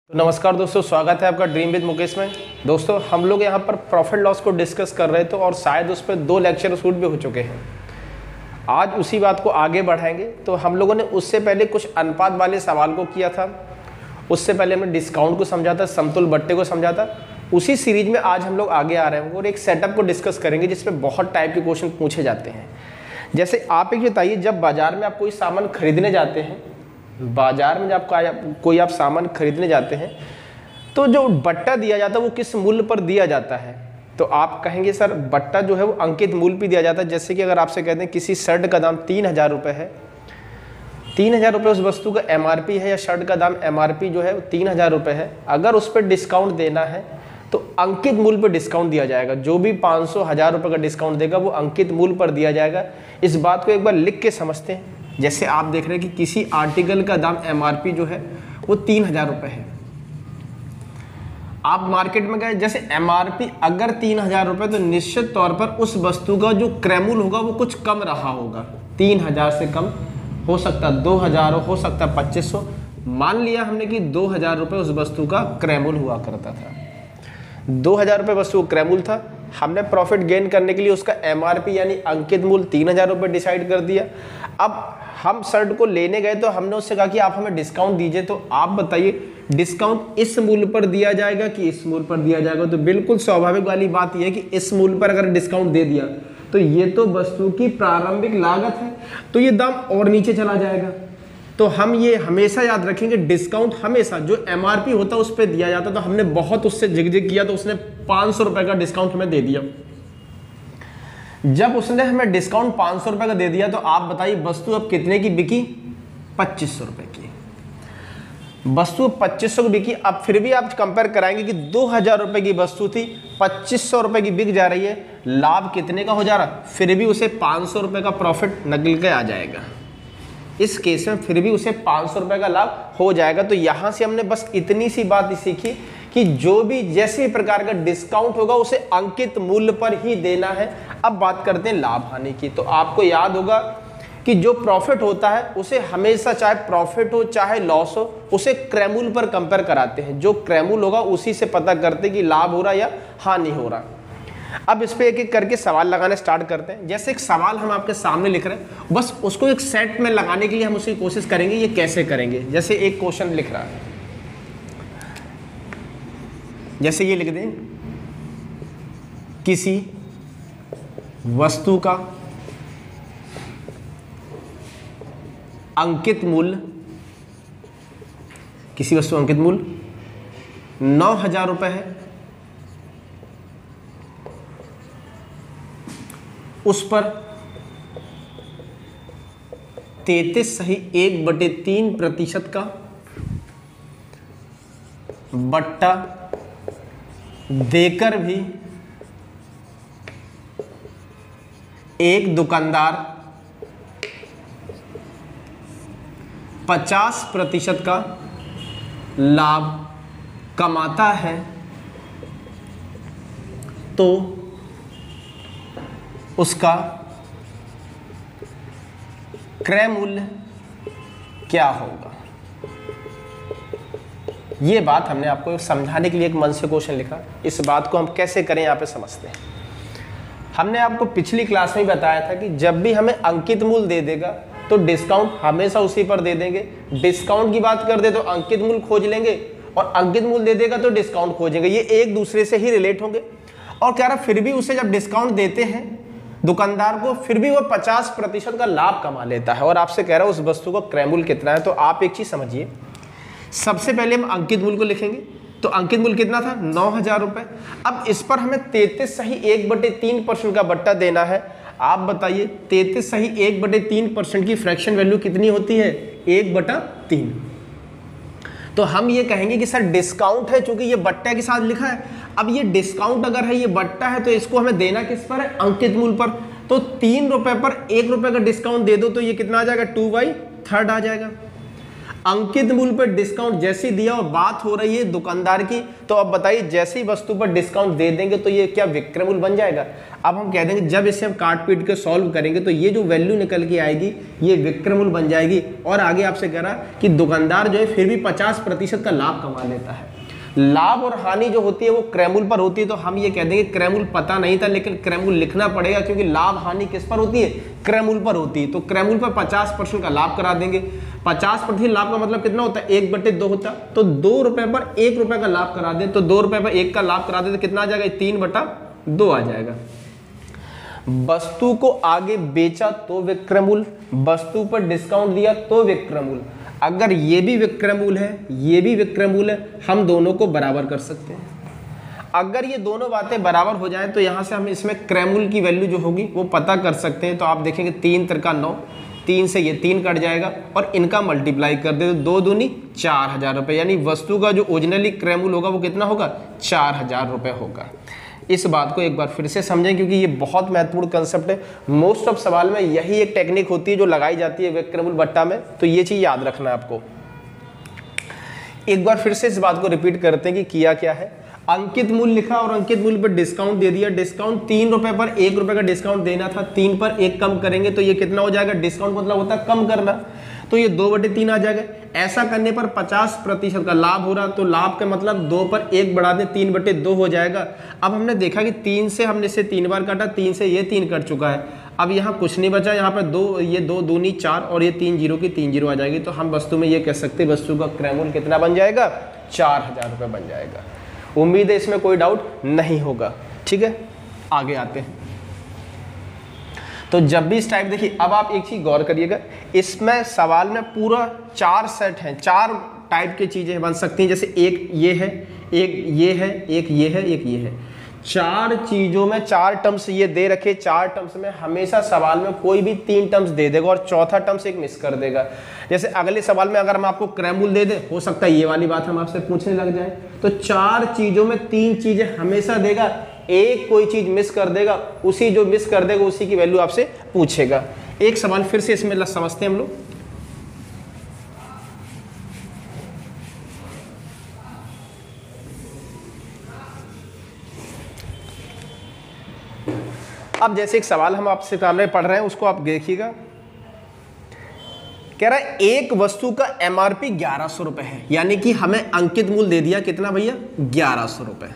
नमस्कार दोस्तों, स्वागत है आपका ड्रीम विद मुकेश में। दोस्तों हम लोग यहाँ पर प्रॉफिट लॉस को डिस्कस कर रहे थे और शायद उस पर 2 लेक्चर शूट भी हो चुके हैं। आज उसी बात को आगे बढ़ाएंगे। तो हम लोगों ने उससे पहले कुछ अनुपात वाले सवाल को किया था, उससे पहले हमने डिस्काउंट को समझा था, समतुल बट्टे को समझा था। उसी सीरीज में आज हम लोग आगे आ रहे हैं और एक सेटअप को डिस्कस करेंगे जिसमें बहुत टाइप के क्वेश्चन पूछे जाते हैं। जैसे आप एक बताइए, जब बाजार में आप कोई सामान खरीदने जाते हैं, बाजार में जब कोई आप सामान खरीदने जाते हैं तो जो बट्टा दिया जाता है वो किस मूल्य पर दिया जाता है? तो आप कहेंगे सर बट्टा जो है वो अंकित मूल्य पे दिया जाता है। जैसे कि अगर आपसे कहते हैं किसी शर्ट का दाम 3000 रुपये है, 3000 रुपये उस वस्तु का एमआरपी है, या शर्ट का दाम एमआरपी जो है वो 3000 रुपये है। अगर उस पर डिस्काउंट देना है तो अंकित मूल्य पर डिस्काउंट दिया जाएगा। जो भी 500 1000 रुपये का डिस्काउंट देगा वो अंकित मूल्य पर दिया जाएगा। इस बात को एक बार लिख के समझते हैं। जैसे आप देख रहे हैं कि किसी आर्टिकल का दाम एमआरपी जो है वो 3000 रुपये है। आप मार्केट में गए, जैसे एमआरपी अगर 3000 रुपये, तो निश्चित तौर पर उस वस्तु का जो क्रय मूल्य होगा वो कुछ कम रहा होगा। 3000 से कम हो सकता 2000 हो सकता 2500। मान लिया हमने कि 2000 रुपये उस वस्तु का क्रय मूल्य हुआ करता था। 2000 रुपये वस्तु का क्रय मूल्य था। हमने प्रॉफिट गेन करने के लिए उसका एमआरपी यानी अंकित मूल्य 3000 रुपये डिसाइड कर दिया। अब हम शर्ट को लेने गए तो हमने उससे कहा कि आप हमें डिस्काउंट दीजिए। तो आप बताइए डिस्काउंट इस मूल्य पर दिया जाएगा कि इस मूल्य पर दिया जाएगा? तो बिल्कुल स्वाभाविक वाली बात यह है कि इस मूल्य पर अगर डिस्काउंट दे दिया तो ये तो वस्तु की प्रारंभिक लागत है, तो ये दाम और नीचे चला जाएगा। तो हम ये हमेशा याद रखेंगे, डिस्काउंट हमेशा जो एमआरपी होता है उस पर दिया जाता है। तो हमने बहुत उससे जिग किया तो उसने 500 रुपये का डिस्काउंट हमें दे दिया। जब उसने हमें डिस्काउंट 500 रुपये का दे दिया तो आप बताइए वस्तु अब कितने की बिकी? 2500 रुपये की वस्तु 2500 की बिकी। अब फिर भी आप कंपेयर कराएंगे कि 2000 रुपये की वस्तु थी, 2500 रुपये की बिक जा रही है, लाभ कितने का हो जा रहा? फिर भी उसे 500 रुपये का प्रॉफिट निकल के आ जाएगा। इस केस में फिर भी उसे 500 रुपये का लाभ हो जाएगा। तो यहाँ से हमने बस इतनी सी बात सीखी कि जो भी जैसे प्रकार का डिस्काउंट होगा उसे अंकित मूल्य पर ही देना है। अब बात करते हैं लाभ हानि की। तो आपको याद होगा कि जो प्रॉफिट होता है उसे हमेशा, चाहे प्रॉफिट हो चाहे लॉस हो, उसे क्रय मूल्य पर कंपेयर कराते हैं। जो क्रय मूल्य होगा उसी से पता करते हैं कि लाभ हो रहा या हानि हो रहा। अब इस पे एक एक करके सवाल लगाने स्टार्ट करते हैं। जैसे एक सवाल हम आपके सामने लिख रहे हैं, बस उसको एक सेट में लगाने के लिए हम उसकी कोशिश करेंगे। ये कैसे करेंगे? जैसे एक क्वेश्चन लिख रहा है, जैसे ये लिख दें, किसी वस्तु का अंकित मूल्य, किसी वस्तु अंकित मूल्य 9000 रुपये है, उस पर 33.1/3% का बट्टा देकर भी एक दुकानदार 50% का लाभ कमाता है, तो उसका क्रय मूल्य क्या होगा? ये बात हमने आपको समझाने के लिए एक मन से क्वेश्चन लिखा। इस बात को हम कैसे करें यहाँ पे समझते हैं। हमने आपको पिछली क्लास में बताया था कि जब भी हमें अंकित मूल्य दे देगा तो डिस्काउंट हमेशा उसी पर दे देंगे। डिस्काउंट की बात कर दे तो अंकित मूल्य खोज लेंगे, और अंकित मूल्य दे देगा तो डिस्काउंट खोजेंगे। ये एक दूसरे से ही रिलेट होंगे। और कह रहा फिर भी उसे जब डिस्काउंट देते हैं दुकानदार को, फिर भी वो 50% का लाभ कमा लेता है। और आपसे कह रहा है उस वस्तु का क्रय मूल्य कितना है। तो आप एक चीज समझिए, सबसे पहले हम अंकित मूल्य को लिखेंगे। तो अंकित मूल्य कितना था? 9000 रुपये। अब इस पर हमें 33.1/3% का बट्टा देना है। आप बताइए 33.1/3% की फ्रैक्शन वैल्यू कितनी होती है? 1/3। तो हम ये कहेंगे कि सर डिस्काउंट है, चूंकि ये बट्टा के साथ लिखा है। अब ये डिस्काउंट अगर है, ये बट्टा है, तो इसको हमें देना किस पर है? अंकित मूल्य पर। तो 3 रुपये पर 1 रुपये का डिस्काउंट दे दो तो ये कितना आ जाएगा? 2/3 आ जाएगा। अंकित मूल्य पर डिस्काउंट जैसे दिया और बात हो रही है दुकानदार की, तो अब बताइए जैसी वस्तु पर डिस्काउंट दे देंगे तो ये क्या विक्रय मूल्य बन जाएगा। अब हम कह देंगे जब इसे हम काट पीट के सॉल्व करेंगे तो ये जो वैल्यू निकल के आएगी ये विक्रय मूल्य बन जाएगी। और आगे आपसे कह रहा कि दुकानदार जो है फिर भी 50% का लाभ कमा लेता है। लाभ और हानि जो होती है वो क्रय मूल्य पर होती है, तो हम ये कह देंगे क्रय मूल्य पता नहीं था लेकिन क्रय मूल्य लिखना पड़ेगा, क्योंकि लाभ हानि किस पर होती है, क्रय मूल्य पर होती है। तो क्रय मूल्य पर 50% का लाभ करा देंगे। 50% लाभ का मतलब कितना होता है, 1/2 होता है। तो 2 रुपए पर 1 रुपए का लाभ करा दे, तो 2 रुपए पर 1 का लाभ करा दे तो कितना आ जाएगा, 3/2 आ जाएगा। वस्तु को आगे बेचा तो विक्रय मूल्य, वस्तु पर डिस्काउंट दिया तो विक्रय मूल्य। अगर ये भी विक्रय मूल्य है, ये भी विक्रय मूल्य है, हम दोनों को बराबर कर सकते हैं। अगर ये दोनों बातें बराबर हो जाए तो यहां से हम इसमें क्रय मूल्य की वैल्यू जो होगी वो पता कर सकते हैं। तो आप देखेंगे 3 त्रिका 9, 3 से ये 3 कट जाएगा और इनका मल्टीप्लाई कर दे तो 2 दूनी 4000 रुपये, यानी वस्तु का जो ओरिजिनली क्रय मूल्य होगा वो कितना होगा, 4000 रुपये होगा। इस बात को एक बार फिर से समझें क्योंकि ये बहुत महत्वपूर्ण कंसेप्ट है। मोस्ट ऑफ सवाल में यही एक टेक्निक होती है जो लगाई जाती है विक्रय मूल्य बट्टा में, तो ये चीज याद रखना है आपको। एक बार फिर से इस बात को रिपीट करते हैं कि किया क्या है। अंकित मूल्य लिखा और अंकित मूल्य पर डिस्काउंट दे दिया। डिस्काउंट 3 रुपए पर 1 रुपए का डिस्काउंट देना था, 3 पर 1 कम करेंगे तो ये कितना हो जाएगा, डिस्काउंट मतलब होता है कम करना, तो ये 2/3 आ जाएगा। ऐसा करने पर 50% का लाभ हो रहा, तो लाभ का मतलब 2 पर 1 बढ़ा दें, 3/2 हो जाएगा। अब हमने देखा कि 3 से हमने इसे 3 बार काटा, 3 से ये 3 कट चुका है। अब यहाँ कुछ नहीं बचा, यहाँ पर 2, ये 2 दूनी 4 और ये 3 जीरो की 3 जीरो आ जाएगी। तो हम वस्तु में ये कह सकते हैं वस्तु का क्रय मूल्य कितना बन जाएगा, 4000 रुपये बन जाएगा। उम्मीद है इसमें कोई डाउट नहीं होगा। ठीक है, आगे आते हैं। तो जब भी इस टाइप, देखिए अब आप एक चीज गौर करिएगा, इसमें सवाल में पूरा 4 सेट हैं, 4 टाइप की चीजें बन सकती हैं। जैसे एक ये है, एक ये है, एक ये है, एक ये है। 4 चीजों में 4 टर्म्स ये दे रखे, 4 टर्म्स में हमेशा सवाल में कोई भी 3 टर्म्स दे देगा और चौथा टर्म्स एक मिस कर देगा। जैसे अगले सवाल में अगर हम आपको क्रय मूल्य दे दे, हो सकता है ये वाली बात हम आपसे पूछने लग जाए। तो 4 चीजों में 3 चीजें हमेशा देगा, एक कोई चीज मिस कर देगा, उसी जो मिस कर देगा उसी की वैल्यू आपसे पूछेगा। एक सवाल फिर से इसमें समझते हैं हम लोग। अब जैसे एक सवाल हम आपसे सामने पढ़ रहे हैं, उसको आप देखिएगा। कह रहा है एक वस्तु का एमआरपी 1100 रुपए है, यानी कि हमें अंकित मूल्य दे दिया कितना भैया, 1100 रुपए।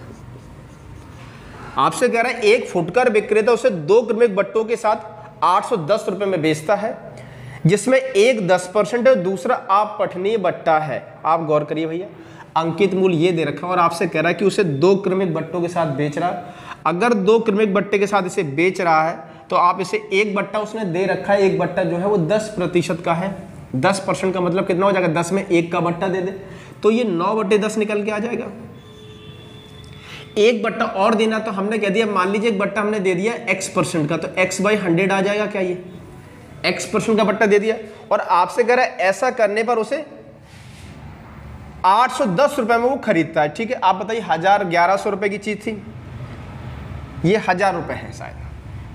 आपसे कह रहा है एक फुटकर विक्रेता उसे 2 क्रमिक बट्टों के साथ 810 रुपए में बेचता है, जिसमें एक 10% है, दूसरा आप पठनीय बट्टा है। आप गौर करिए भैया, अंकित मूल्य ये दे रखा और आपसे कह रहा है कि उसे 2 क्रमिक बट्टों के साथ बेच रहा है। अगर 2 क्रमिक बट्टे के साथ इसे बेच रहा है तो आप इसे एक बट्टा उसने दे रखा है, एक बट्टा जो है वो 10% का है। 10% का मतलब कितना हो जाएगा, 10 में 1 का बट्टा दे दे तो ये 9/10 निकल के आ जाएगा। एक बट्टा और देना, तो हमने कह दिया, मान लीजिए एक बट्टा हमने दे दिया x% का, तो x/100 आ जाएगा। क्या ये x% का बट्टा दे दिया और आपसे कह रहा है ऐसा करने पर उसे 810 रुपए में वो खरीदता है। ठीक है, आप बताइए 1100 रुपए की चीज थी, ये 1000 रुपए है, शायद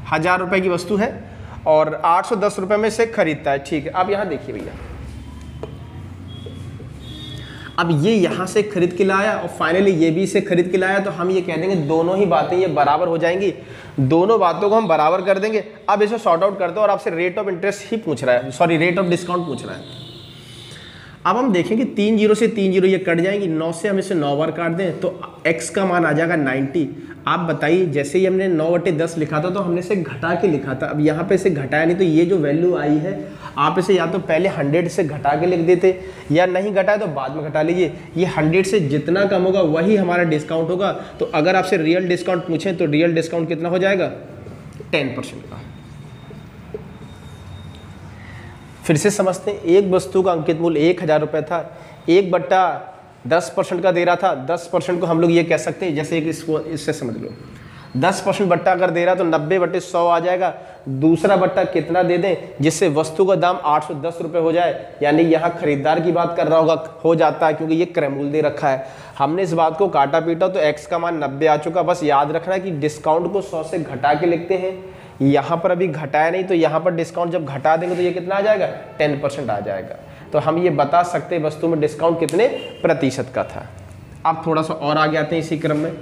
1000 रुपए की वस्तु है और 810 रुपए में से खरीदता है। ठीक है, अब यहां देखिए भैया, अब ये यहां से खरीद के लाया और फाइनली ये भी इसे खरीद के लाया, तो हम ये कह देंगे दोनों ही बातें ये बराबर हो जाएंगी। दोनों बातों को हम बराबर कर देंगे। अब इसे सॉर्ट आउट करते हैं और आपसे रेट ऑफ इंटरेस्ट ही पूछ रहा है, सॉरी रेट ऑफ डिस्काउंट पूछ रहा है। अब हम देखेंगे 3 जीरो से 3 जीरो ये कट जाएंगी, 9 से हम इसे 9 बार काट दें तो x का मान आ जाएगा 90। आप बताइए, जैसे ही हमने 9/10 लिखा था तो हमने इसे घटा के लिखा था, अब यहाँ पे इसे घटाया नहीं, तो ये जो वैल्यू आई है आप इसे या तो पहले 100 से घटा के लिख देते या नहीं घटाए तो बाद में घटा लीजिए। ये 100 से जितना कम होगा वही हमारा डिस्काउंट होगा। तो अगर आपसे रियल डिस्काउंट पूछें तो रियल डिस्काउंट कितना हो जाएगा, 10% का। फिर से समझते हैं, एक वस्तु का अंकित मूल्य 1000 रुपये था, एक बट्टा 10% का दे रहा था। 10% को हम लोग ये कह सकते हैं, जैसे कि इसको इससे समझ लो, 10% बट्टा अगर दे रहा तो 90/100 आ जाएगा। दूसरा बट्टा कितना दे दें जिससे वस्तु का दाम 810 रुपये हो जाए, यानी यहाँ खरीदार की बात कर रहा होगा, हो जाता है क्योंकि ये क्रय मूल्य दे रखा है। हमने इस बात को काटा पीटा तो x का मान 90 आ चुका। बस याद रखना है कि डिस्काउंट को 100 से घटा के लिखते हैं, यहाँ पर अभी घटाया नहीं, तो यहाँ पर डिस्काउंट जब घटा देंगे तो ये कितना आ जाएगा, 10% आ जाएगा। तो हम ये बता सकते हैं वस्तु में डिस्काउंट कितने प्रतिशत का था। अब थोड़ा सा और आगे आते हैं इसी क्रम में।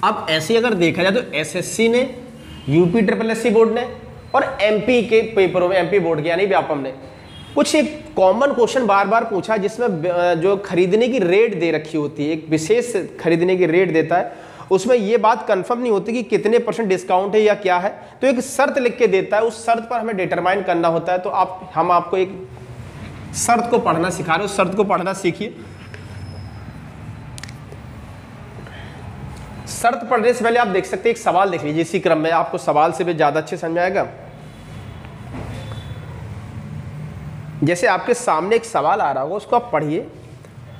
अब ऐसे अगर देखा जाए तो एसएससी ने, यूपी ट्रिपल एससी बोर्ड ने और एमपी के पेपरों में, एमपी बोर्ड के यानी व्यापम ने कुछ एक कॉमन क्वेश्चन बार बार पूछा, जिसमें जो खरीदने की रेट दे रखी होती है, एक विशेष खरीदने की रेट देता है, उसमें ये बात कंफर्म नहीं होती कि कितने % डिस्काउंट है या क्या है, तो एक शर्त लिख के देता है, उस शर्त पर हमें डिटरमाइन करना होता है। तो हम आपको एक शर्त को पढ़ना सिखा रहे हैं, उस शर्त को पढ़ना सीखिए। शर्त पढ़ने से पहले आप देख सकते हैं एक सवाल देख लीजिए इसी क्रम में, आपको सवाल से भी ज्यादा अच्छे समझ आएगा। जैसे आपके सामने एक सवाल आ रहा होगा, उसको आप पढ़िए।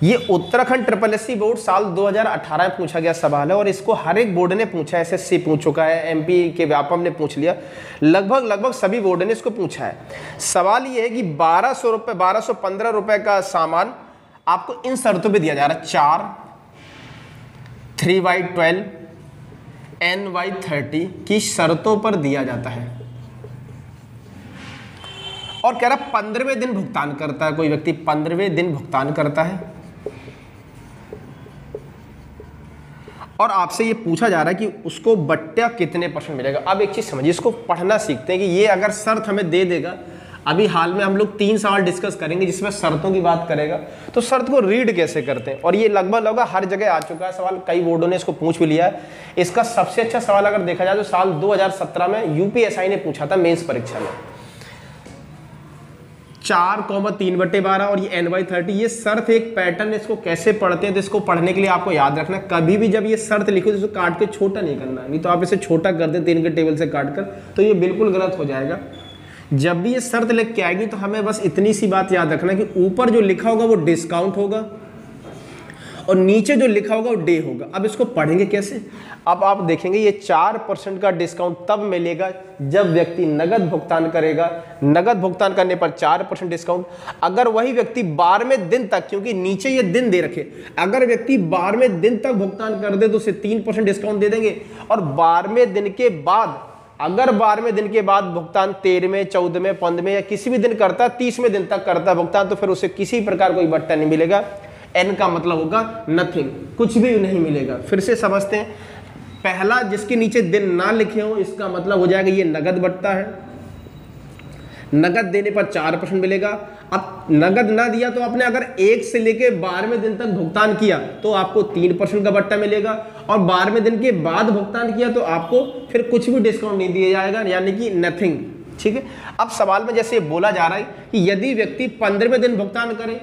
ये उत्तराखंड ट्रिपल एससी बोर्ड साल 2018 में पूछा गया सवाल है और इसको हर एक बोर्ड ने पूछा है। एसएससी पूछ चुका है, एमपी के व्यापम ने पूछ लिया, लगभग सभी बोर्ड ने इसको पूछा है। सवाल ये है कि 1215 रुपए का सामान आपको इन शर्तों पे दिया जा रहा है, 4, 3/12, N/30 की शर्तों पर दिया जाता है और कह रहा 15वें दिन भुगतान करता है, कोई व्यक्ति 15वें दिन भुगतान करता है और आपसे ये पूछा जा रहा है कि उसको बट्टा कितने % मिलेगा। अब एक चीज समझिए, इसको पढ़ना सीखते हैं कि ये अगर शर्त हमें दे देगा, अभी हाल में हम लोग 3 सवाल डिस्कस करेंगे जिसमें शर्तों की बात करेगा, तो शर्त को रीड कैसे करते हैं, और ये लगभग हर जगह आ चुका है सवाल, कई बोर्डों ने इसको पूछ भी लिया है। इसका सबसे अच्छा सवाल अगर देखा जाए तो साल 2017 में यूपीएसआई ने पूछा था मेंस परीक्षा में, 4,3/12 और ये N/30, ये शर्त एक पैटर्न, इसको कैसे पढ़ते हैं, तो इसको पढ़ने के लिए आपको याद रखना, कभी भी जब ये शर्त लिखो तो इसको काट के छोटा नहीं करना, नहीं तो आप इसे छोटा कर दें 3 के टेबल से काट कर, तो ये बिल्कुल गलत हो जाएगा। जब भी ये शर्त लिख के आएगी तो हमें बस इतनी सी बात याद रखना कि ऊपर जो लिखा होगा वो डिस्काउंट होगा और नीचे जो लिखा होगा वो डे होगा। अब इसको पढ़ेंगे कैसे, अब आप देखेंगे ये 4% का डिस्काउंट तब मिलेगा जब व्यक्ति नगद भुगतान करेगा, नगद भुगतान करने पर 4% डिस्काउंट। अगर वही व्यक्ति 12वें दिन तक, क्योंकि नीचे ये दिन दे रखे, अगर व्यक्ति 12वें दिन तक भुगतान कर दे तो उसे 3% डिस्काउंट दे देंगे, और 12वें दिन के बाद, अगर 12वें दिन के बाद भुगतान 13वें, 14वें, 15वें या किसी भी दिन करता है, 30वें दिन तक करता है भुगतान, तो फिर उसे किसी प्रकार कोई बट्टा नहीं मिलेगा। एन का मतलब होगा नथिंग, कुछ भी नहीं मिलेगा। फिर से समझते हैं, पहला जिसके नीचे दिन ना लिखे हो इसका मतलब हो जाएगा ये नगद बट्टा है, नगद देने पर 4% मिलेगा। अब नगद ना दिया तो आपने अगर 1 से लेके 12वें दिन तक भुगतान किया तो आपको 3% का बट्टा मिलेगा, और 12वें दिन के बाद भुगतान किया तो आपको फिर कुछ भी डिस्काउंट नहीं दिया जाएगा, यानी कि नथिंग। ठीक है, अब सवाल में जैसे बोला जा रहा है कि यदि व्यक्ति 15वें दिन भुगतान करे,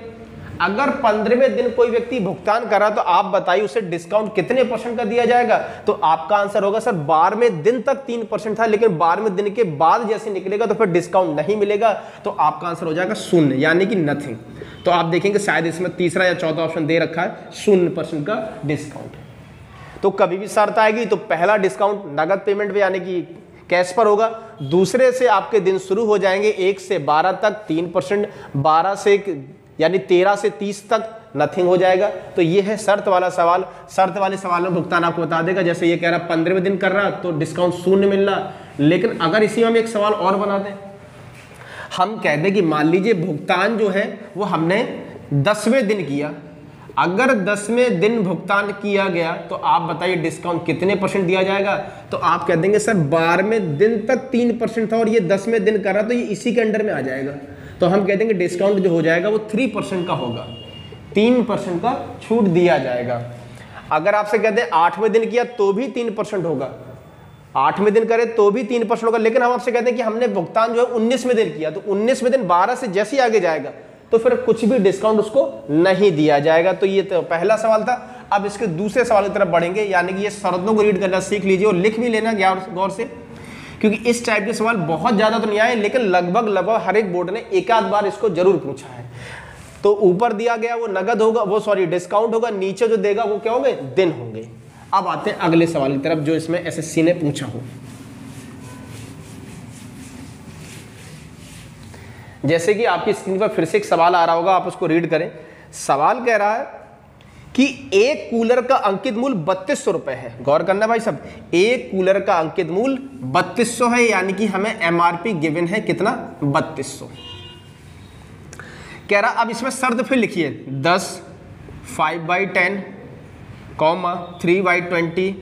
अगर 15वें दिन कोई व्यक्ति भुगतान करा तो आप बताइए उसे डिस्काउंट कितने % का दिया जाएगा, तो आपका आंसर होगा सर 12वें दिन तक 3% था, लेकिन 12वें दिन के बाद जैसे निकलेगा तो फिर डिस्काउंट नहीं मिलेगा, तो आपका आंसर हो जाएगा 0, यानी कि नथिंग। तो आप देखेंगे शायद इसमें तीसरा या चौथा ऑप्शन दे रखा है 0% का डिस्काउंट। तो कभी भी शर्त आएगी तो पहला डिस्काउंट नगद पेमेंट पे यानी कि कैश पर होगा, दूसरे से आपके दिन शुरू हो जाएंगे 1 से 12 तक 3%, 12 से यानी 13 से 30 तक नथिंग हो जाएगा। तो ये है शर्त वाला सवाल। शर्त वाले सवाल में भुगतान आपको बता देगा, जैसे ये कह रहा 15वें दिन कर रहा तो डिस्काउंट 0 मिल रहा। लेकिन अगर इसी में हम एक सवाल और बना दें, हम कह दें कि मान लीजिए भुगतान जो है वो हमने 10वें दिन किया, अगर 10वें दिन भुगतान किया गया तो आप बताइए डिस्काउंट कितने % दिया जाएगा, तो आप कह देंगे सर 12वें दिन तक 3% था और ये 10वें दिन कर रहा तो ये इसी के अंडर में आ जाएगा, तो हम कह देंगे डिस्काउंट जो हो जाएगा वो 3% का होगा, 3% का छूट दिया जाएगा। अगर आपसे कहते हैं 8वें दिन किया तो भी 3% होगा, 8वें दिन करे तो भी 3% होगा, लेकिन हम आपसे कहते हैं कि हमने भुगतान जो है 19वें दिन किया, तो 19वें दिन 12 से जैसे ही आगे जाएगा तो फिर कुछ भी डिस्काउंट उसको नहीं दिया जाएगा। तो ये तो पहला सवाल था। अब इसके दूसरे सवाल की तरफ बढ़ेंगे, यानी कि ये शर्तों को रीड करना सीख लीजिए और लिख भी लेना गौर से, क्योंकि इस टाइप के सवाल बहुत ज्यादा तो नहीं आए, लेकिन लगभग हर एक बोर्ड ने एक आध बार इसको जरूर पूछा है। तो ऊपर दिया गया वो नगद होगा, वो सॉरी डिस्काउंट होगा, नीचे जो देगा वो क्या होंगे, दिन होंगे। अब आते हैं अगले सवाल की तरफ जो इसमें एसएससी ने पूछा हो। जैसे कि आपकी स्क्रीन पर फिर से एक सवाल आ रहा होगा, आप उसको रीड करें। सवाल कह रहा है कि एक कूलर का अंकित मूल्य 3200 रुपए है। गौर करना भाई सब, एक कूलर का अंकित मूल्य 3200 है, यानी कि हमें एमआरपी गिवन है कितना, 3200 कह रहा। अब इसमें शर्त फिर लिखिए 10, 5/10, 3/20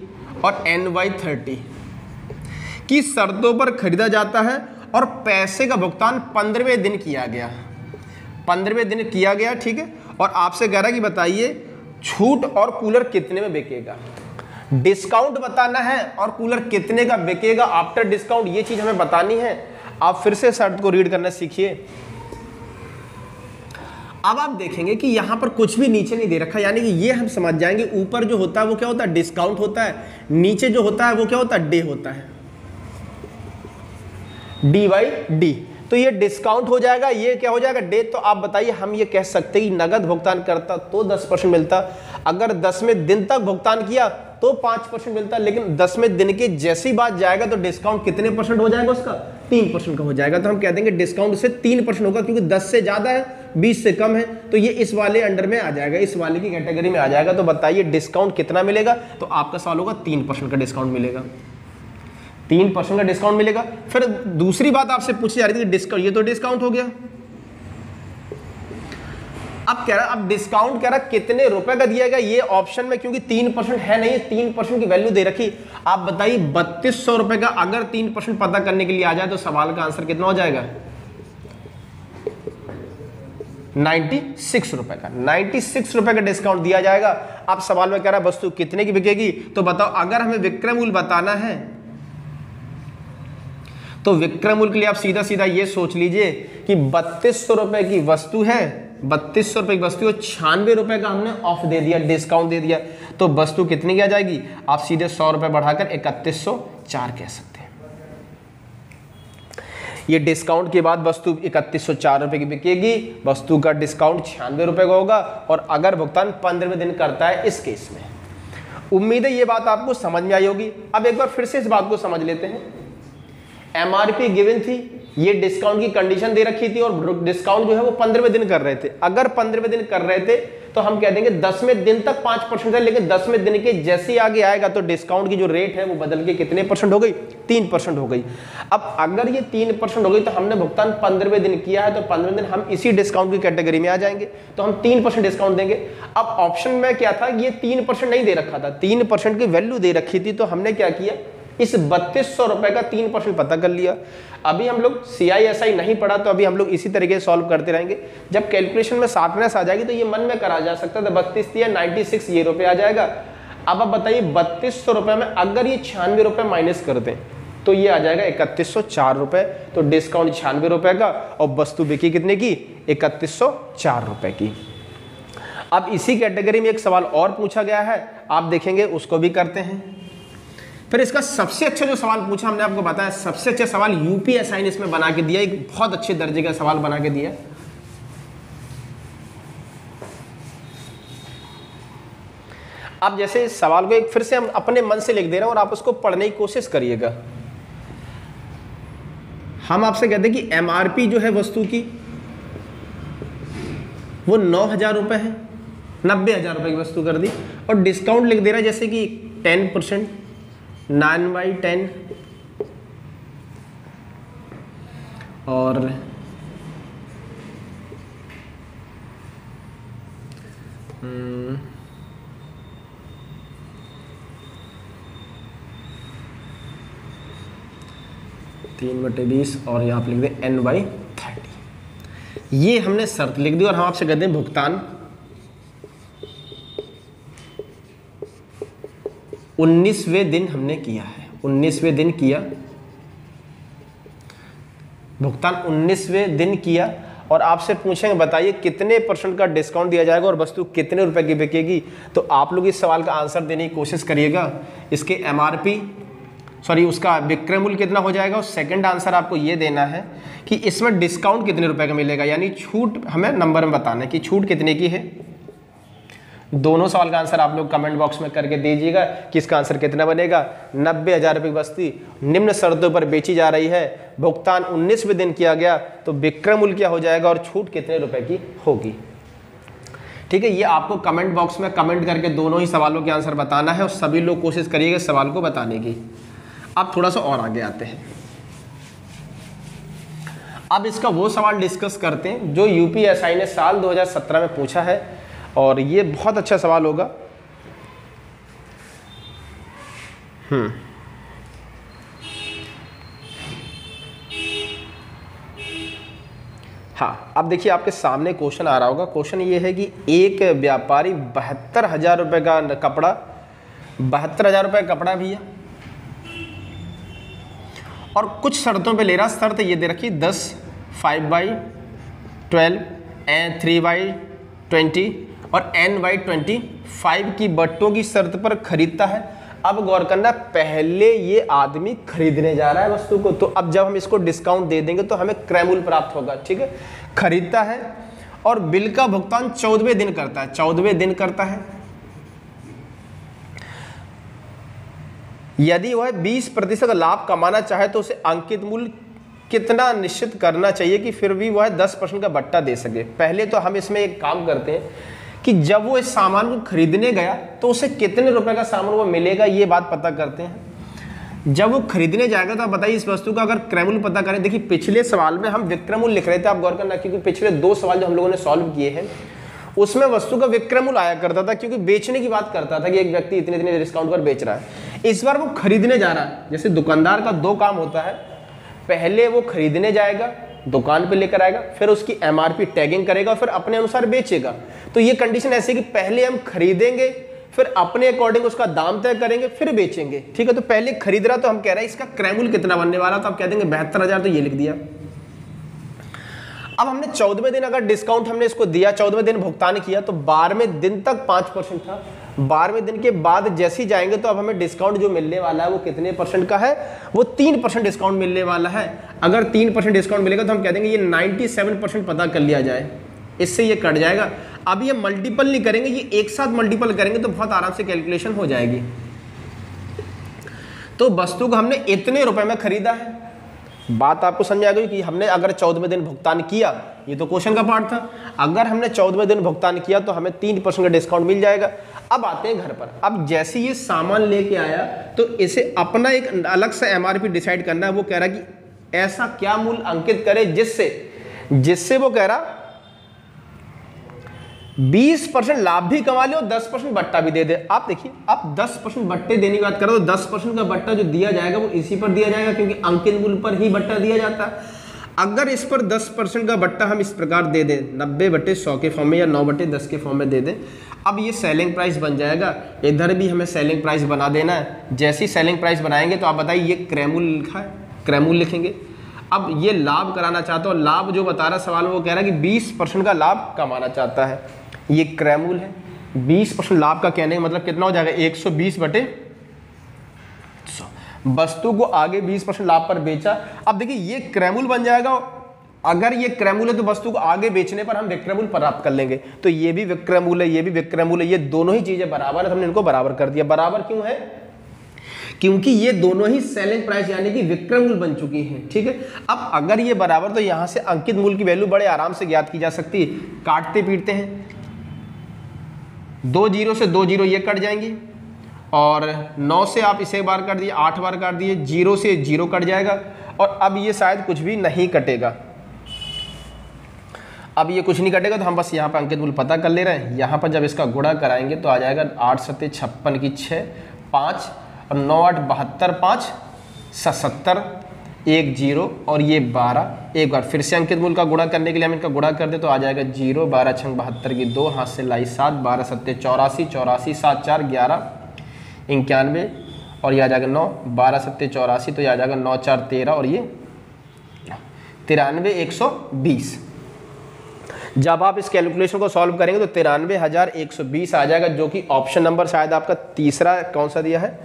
और n/30 की शर्तों पर खरीदा जाता है और पैसे का भुगतान 15वें दिन किया गया, 15वें दिन किया गया, ठीक है। और आपसे कह रहा है कि बताइए छूट और कूलर कितने में बिकेगा, डिस्काउंट बताना है और कूलर कितने का बिकेगा आफ्टर डिस्काउंट, ये चीज हमें बतानी है। आप फिर से शर्त को रीड करना सीखिए। अब आप देखेंगे कि यहां पर कुछ भी नीचे नहीं दे रखा, यानी कि ये हम समझ जाएंगे ऊपर जो होता है वो क्या होता है, डिस्काउंट होता है, नीचे जो होता है वो क्या होता है, डे होता है, D/D। तो ये डिस्काउंट हो जाएगा, ये क्या हो जाएगा, डे। तो आप बताइए, हम ये कह सकते हैं नगद भुगतान करता तो 10% मिलता, अगर 10वें दिन तक भुगतान किया तो 5% मिलता, लेकिन 10वें दिन के जैसी बात जाएगा तो डिस्काउंट कितने % हो जाएगा उसका, 3% का हो जाएगा। तो हम कह देंगे डिस्काउंट से 3% होगा, क्योंकि 10 से ज्यादा है, 20 से कम है, तो ये इस वाले अंडर में आ जाएगा, इस वाले की कैटेगरी में आ जाएगा। तो बताइए डिस्काउंट कितना मिलेगा, तो आपका सवाल होगा 3% का डिस्काउंट मिलेगा, 3% का डिस्काउंट मिलेगा। फिर दूसरी बात आपसे पूछी जा रही थी कि डिस्काउंट, ये तो डिस्काउंट हो गया। अब कह रहा, अब डिस्काउंट कह रहा कितने रुपए का दिया गया, ये ऑप्शन में क्योंकि 3% है नहीं, 3% की वैल्यू दे रखी। आप बताइए 3200 रुपए का अगर 3% पता करने के लिए आ जाए तो सवाल का आंसर कितना हो जाएगा, 96 रुपए का, 96 रुपए का डिस्काउंट दिया जाएगा। अब सवाल में कह रहा वस्तु कितने की बिकेगी, तो बताओ अगर हमें विक्रय मूल्य बताना है तो विक्रय मूल्य के लिए आप सीधा सीधा ये सोच लीजिए कि 3200 रुपए की वस्तु है, 3200 रुपए की वस्तु है, 96 रुपए का हमने ऑफ दे दिया, डिस्काउंट दे दिया, तो वस्तु कितनी की आ जाएगी, आप सीधे 100 रुपए बढ़ाकर 3104 कह सकते हैं। ये डिस्काउंट के बाद वस्तु 3104 रुपए की बिकेगी, वस्तु का डिस्काउंट 96 रुपए का होगा, और अगर भुगतान 15वें दिन करता है इस केस में। उम्मीद है ये बात आपको समझ में आई होगी। अब एक बार फिर से इस बात को समझ लेते हैं। एमआरपी गिवन थी, ये डिस्काउंट की कंडीशन दे रखी थी, और डिस्काउंट जो है वो 15वें दिन कर रहे थे। अगर 15वें दिन कर रहे थे तो हम कह देंगे 10वें दिन तक 5% है, लेकिन 10वें दिन के जैसे आगे आएगा तो डिस्काउंट की जो रेट है वो बदल के कितने % हो गई, 3% हो गई। अब अगर ये 3% हो गई तो हमने भुगतान 15वें दिन किया है, तो 15वें दिन हम इसी डिस्काउंट की कैटेगरी में आ जाएंगे, तो हम 3% डिस्काउंट देंगे। अब ऑप्शन में क्या था, ये 3% नहीं दे रखा था, 3% की वैल्यू दे रखी थी, तो हमने क्या किया, इस 3200 रुपए का 3% पता कर लिया। अभी हम लोग CISI नहीं पढ़ा, तो अभी हम लोग इसी तरीके से सॉल्व करते रहेंगे। जब कैलकुलेशन में शार्पनेस आ जाएगी तो ये मन में करा जा सकता है, 32 या 96 ये रुपए आ जाएगा। अब आप बताइए 3200 रुपए में अगर ये 96 रुपए माइनस कर दें तो ये आ जाएगा 3104 रुपए। तो डिस्काउंट 96 रुपए का और वस्तु बिकी कितने की, 3104 रुपए की। अब इसी कैटेगरी में एक सवाल और पूछा गया है, आप देखेंगे उसको भी करते हैं। फिर इसका सबसे अच्छा जो सवाल पूछा हमने आपको बताया, सबसे अच्छा सवाल UPSI ने इसमें बना के दिया, एक बहुत अच्छे दर्जे का सवाल बना के दिया। अब जैसे इस सवाल को एक फिर से हम अपने मन से लिख दे रहे हैं और आप उसको पढ़ने की कोशिश करिएगा। हम आपसे कहते हैं कि MRP जो है वस्तु की वो 9000 रुपए है, 90,000 रुपए की वस्तु कर दी, और डिस्काउंट लिख दे रहा है जैसे कि 10%, 9/10 और 3/20 और यहाँ पे लिख दें n/30। ये हमने शर्त लिख दी और हम आपसे कहते हैं भुगतान 19वें दिन हमने किया है, 19वें दिन किया, भुगतान 19वें दिन किया, और आपसे पूछेंगे बताइए कितने % का डिस्काउंट दिया जाएगा और वस्तु कितने रुपए की बिकेगी। तो आप लोग इस सवाल का आंसर देने की कोशिश करिएगा। इसके उसका विक्रय मूल्य कितना हो जाएगा, और सेकंड आंसर आपको ये देना है कि इसमें डिस्काउंट कितने रुपए का मिलेगा, यानी छूट हमें नंबर में बताना है कि छूट कितने की है। दोनों सवाल का आंसर आप लोग कमेंट बॉक्स में करके दीजिएगा कि इसका आंसर कितना बनेगा। 90,000 रुपये की वस्तु निम्न शर्तों पर बेची जा रही है, भुगतान 19वें दिन किया गया, तो विक्रय मूल्य क्या हो जाएगा और छूट कितने रुपए की होगी। ठीक है, ये आपको कमेंट बॉक्स में कमेंट करके दोनों ही सवालों के आंसर बताना है और सभी लोग कोशिश करिएगा इस सवाल को बताने की। अब थोड़ा सा और आगे आते हैं, अब इसका वो सवाल डिस्कस करते हैं जो यूपीएसआई ने साल 2017 में पूछा है, और ये बहुत अच्छा सवाल होगा। हाँ, अब देखिए आपके सामने क्वेश्चन आ रहा होगा। क्वेश्चन ये है कि एक व्यापारी 72,000 रुपये का कपड़ा, 72,000 रुपये का कपड़ा भी है और कुछ शर्तों पे ले रहा। शर्त ये दे रखी 10, 5/12 एंड 3/20 और n/25 की बट्टों की शर्त पर खरीदता है। अब गौर करना, पहले ये आदमी खरीदने जा रहा है वस्तु को, तो अब जब हम इसको डिस्काउंट दे देंगे तो हमें क्रय प्राप्त होगा। ठीक है, खरीदता है और बिल का भुगतान 14वें दिन करता है, 14वें दिन करता है। यदि वह 20% लाभ कमाना चाहे तो उसे अंकित मूल्य कितना निश्चित करना चाहिए कि फिर भी वह 10% का बट्टा दे सके। पहले तो हम इसमें एक काम करते हैं कि जब वो इस सामान को खरीदने गया तो उसे कितने रुपए का सामान वो मिलेगा, ये बात पता करते हैं। जब वो खरीदने जाएगा तो आप बताइए इस वस्तु का अगर क्रय मूल्य पता करें। देखिए पिछले सवाल में हम विक्रय मूल्य लिख रहे थे, आप गौर करना, क्योंकि पिछले 2 सवाल जो हम लोगों ने सॉल्व किए हैं उसमें वस्तु का विक्रय मूल्य आया करता था, क्योंकि बेचने की बात करता था कि एक व्यक्ति इतने इतने डिस्काउंट पर बेच रहा है। इस बार वो खरीदने जा रहा है। जैसे दुकानदार का 2 काम होता है, पहले वो खरीदने जाएगा, दुकान पे लेकर आएगा, फिर उसकी एमआरपी टैगिंग करेगा, फिर अपने अनुसार बेचेगा। तो ये कंडीशन ऐसी कि पहले हम खरीदेंगे, फिर अपने अकॉर्डिंग उसका दाम तय करेंगे, फिर बेचेंगे। ठीक है, तो पहले खरीद रहा तो हम कह रहे हैं इसका क्रय मूल्य कितना बनने वाला, तो आप कह देंगे 72,000, तो ये लिख दिया। अब हमने 14वें दिन अगर डिस्काउंट हमने इसको दिया, 14वें दिन भुगतान किया, तो 12वें दिन तक 5% था। 12वें दिन के बाद जैसे ही जाएंगे तो अब हमें डिस्काउंट जो मिलने वाला है वो कितने % का है, वो 3% डिस्काउंट मिलने वाला है। अगर 3% डिस्काउंट मिलेगा तो हम कह देंगे ये 97% पता कर लिया जाए, इससे ये कट जाएगा। अब ये मल्टीपल नहीं करेंगे, ये एक साथ मल्टीपल करेंगे तो बहुत आराम से कैलकुलेशन हो जाएगी। तो वस्तु को हमने इतने रुपए में खरीदा है, बात आपको समझ आ गई कि हमने अगर 14वें दिन भुगतान किया, ये तो क्वेश्चन का पार्ट था, अगर हमने 14वें दिन भुगतान किया तो हमें 3% का डिस्काउंट मिल जाएगा। अब आते हैं घर पर। अब जैसे ये सामान लेके आया तो इसे अपना एक अलग सा एमआरपी डिसाइड करना है। वो कह रहा है कि ऐसा क्या मूल्य अंकित करे जिससे वो कह रहा 20% लाभ भी कमा ले और 10% बट्टा भी दे दे। आप देखिए, आप 10% बट्टे देने की बात करो तो 10% का बट्टा जो दिया जाएगा वो इसी पर दिया जाएगा, क्योंकि अंकित मूल्य पर ही बट्टा दिया जाता है। अगर इस पर 10% का बट्टा हम इस प्रकार दे दें, 90/100 के फॉर्म में या 9/10 के फॉर्म में दे दें, अब ये सेलिंग प्राइस बन जाएगा। इधर भी हमें सेलिंग प्राइस बना देना है। जैसे ही सेलिंग प्राइस बनाएंगे तो आप बताइए ये क्रय मूल्य लिखा है, क्रय मूल्य लिखेंगे। अब ये लाभ कराना चाहता हो, लाभ जो बता रहा सवाल वो कह रहा है कि 20% का लाभ कमाना चाहता है, ये क्रय मूल्य है। 20% लाभ का कहने का मतलब कितना हो जाएगा, 120/100। वस्तु को आगे 20% लाभ पर बेचा। अब देखिए ये क्रय मूल्य बन जाएगा। अगर ये क्रय मूल्य है तो वस्तु को आगे बेचने पर हम विक्रय मूल्य प्राप्त कर लेंगे। तो ये भी विक्रय मूल्य है, ये भी विक्रय मूल्य, ये दोनों ही चीजें बराबर है, हमने इनको बराबर कर दिया। बराबर क्यों है, क्योंकि ये दोनों ही सेलिंग प्राइस यानी कि विक्रय मूल्य बन चुकी है। ठीक है, अब अगर ये बराबर तो यहां से अंकित मूल्य की वैल्यू बड़े आराम से ज्ञात की जा सकती है। काटते पीटते हैं, 2 0 से 2 0 ये कट जाएंगी, और 9 से आप इसे बार कर दिए, 8 बार काट दिए, 0 से 0 कट जाएगा, और अब ये शायद कुछ भी नहीं कटेगा। अब ये कुछ नहीं कटेगा तो हम बस यहाँ पर अंकित मूल्य पता कर ले रहे हैं। यहाँ पर जब इसका गुणा कराएंगे तो आ जाएगा 8 7 56 की 6 5 और 9 8 72 5 77 1 0 और ये 12। एक बार फिर से अंकित मूल्य का गुणा करने के लिए हम इनका गुणा कर दे तो आ जाएगा 0 12 6 72 की 2 हाथ से लाई 7 12 7 84 84 7 4 11 91 और ये आ जाएगा 9 12 7 84 तो ये आ जाएगा 9 4 13 और ये 93 120। जब आप इस कैलकुलेशन को सॉल्व करेंगे तो 93,120 आ जाएगा, जो कि ऑप्शन नंबर शायद आपका तीसरा कौन सा दिया है,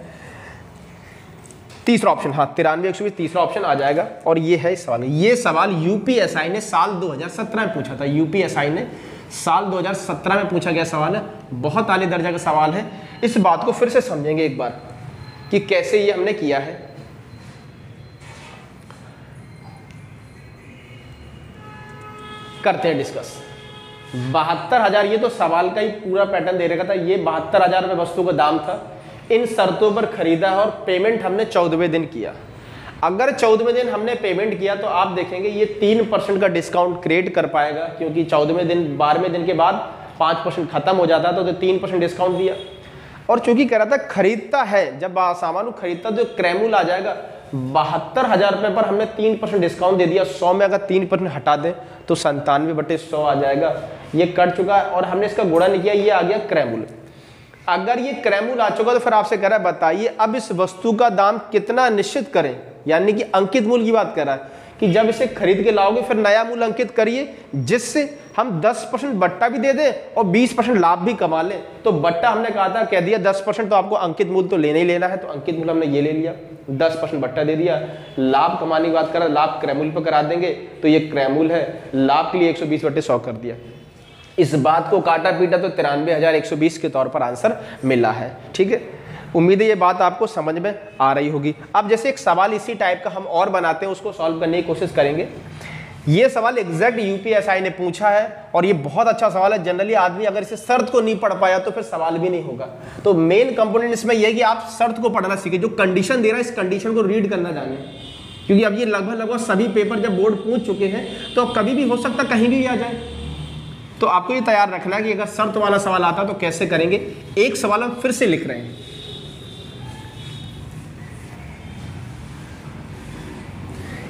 तीसरा ऑप्शन, हाँ 93,120 तीसरा ऑप्शन आ जाएगा। और ये है सवाल, ये सवाल यूपीएसआई ने साल 2017 में पूछा था। यूपीएसआई ने साल 2017 में पूछा गया सवाल है, बहुत आले दर्जा का सवाल है। इस बात को फिर से समझेंगे एक बार कि कैसे ये हमने किया है। करते हैं डिस्कस। 72,000, ये तो सवाल का ही पूरा पैटर्न दे रखा था। ये 72,000 रुपये वस्तु का दाम था, इन शर्तों पर खरीदा है और पेमेंट हमने 14वें दिन किया। अगर 14वें दिन हमने पेमेंट किया तो आप देखेंगे ये 3% का डिस्काउंट क्रिएट कर पाएगा, क्योंकि 14वें दिन 12वें दिन के बाद 5% खत्म हो जाता है, तो 3% डिस्काउंट दिया। और चूंकि कह रहा था खरीदता है, जब सामान खरीदता तो क्रैमुल आ जाएगा। 72,000 रुपये पर हमने 3% डिस्काउंट दे दिया। 100 में अगर 3% हटा दें तो 97/100 आ जाएगा। ये कट चुका है और हमने इसका गुणा नहीं किया, ये आ गया क्रैमुल। अगर ये क्रैमुल आ चुका तो फिर आपसे कह रहा है बताइए अब इस वस्तु का दाम कितना निश्चित करें, यानी कि अंकित मूल्य की बात कर रहा है कि जब इसे खरीद के लाओगे फिर नया मूल्य अंकित करिए, जिससे हम 10% बट्टा भी दे दें और 20% लाभ भी कमा लें। तो बट्टा हमने कहा था, कह दिया 10%, तो आपको अंकित मूल्य तो लेना ही लेना है, तो अंकित मूल्य हमने ये ले लिया, 10% बट्टा दे दिया। लाभ कमाने की बात कर रहा है, लाभ क्रैमुल पर करा देंगे, तो ये क्रैमुल है, लाभ के लिए 120/100 कर दिया। इस बात को काटा पीटा तो 93,120 के तौर पर आंसर मिला है। ठीक है, उम्मीद है ये बात आपको समझ में आ रही होगी। अब जैसे एक सवाल इसी टाइप का हम और बनाते हैं, उसको सॉल्व करने की कोशिश करेंगे। ये सवाल एग्जैक्ट यूपीएसआई ने पूछा है और ये बहुत अच्छा सवाल है। जनरली आदमी अगर इसे शर्त को नहीं पढ़ पाया तो फिर सवाल भी नहीं होगा। तो मेन कंपोनेंट इसमें यह है कि आप शर्त को पढ़ना सीखें, जो कंडीशन दे रहा है इस कंडीशन को रीड करना जाने, क्योंकि अब ये लगभग सभी पेपर जब बोर्ड पूछ चुके हैं तो कभी भी हो सकता कहीं भी आ जाए। तो आपको ये तैयार रखना है कि अगर शर्त वाला सवाल आता तो कैसे करेंगे। एक सवाल हम फिर से लिख रहे हैं,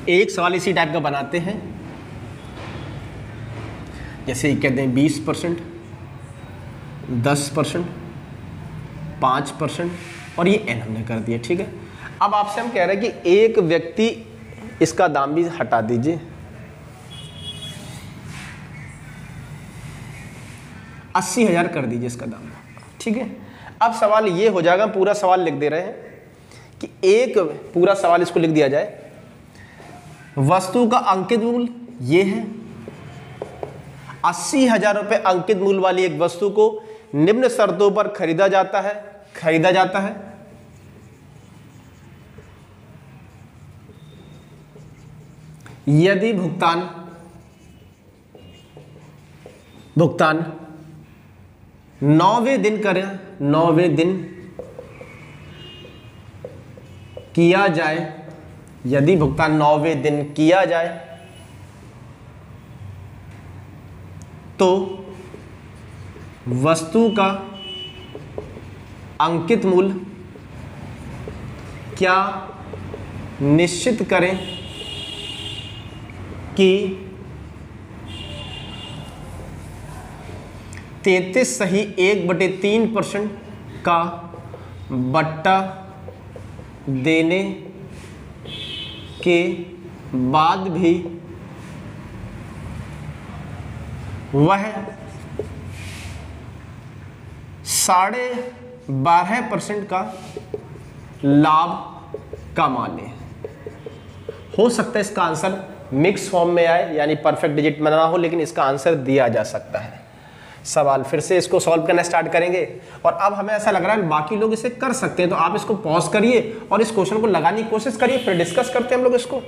एक सवाल इसी टाइप का बनाते हैं। जैसे कहते हैं 20%, 10%, 5% और ये n हमने कर दिया। ठीक है, अब आपसे हम कह रहे हैं कि एक व्यक्ति, इसका दाम भी हटा दीजिए, 80,000 कर दीजिए इसका दाम। ठीक है, अब सवाल ये हो जाएगा, पूरा सवाल लिख दे रहे हैं कि एक पूरा सवाल इसको लिख दिया जाए, वस्तु का अंकित मूल्य ये है, 80,000 रुपये अंकित मूल्य वाली एक वस्तु को निम्न शर्तों पर खरीदा जाता है। यदि भुगतान 9वें दिन करें, 9वें दिन किया जाए, यदि भुगतान 9वें दिन किया जाए तो वस्तु का अंकित मूल्य क्या निश्चित करें कि 33 सही 1/3% का बट्टा देने के बाद भी वह 12.5% का लाभ कमा ले। हो सकता है इसका आंसर मिक्स फॉर्म में आए, यानी परफेक्ट डिजिट में ना हो, लेकिन इसका आंसर दिया जा सकता है। सवाल फिर से इसको सॉल्व करना स्टार्ट करेंगे और अब हमें ऐसा लग रहा है बाकी लोग इसे कर सकते हैं, तो आप इसको पॉज करिए और इस क्वेश्चन को लगाने की कोशिश करिए, फिर डिस्कस करते हैं हम लोग इसको।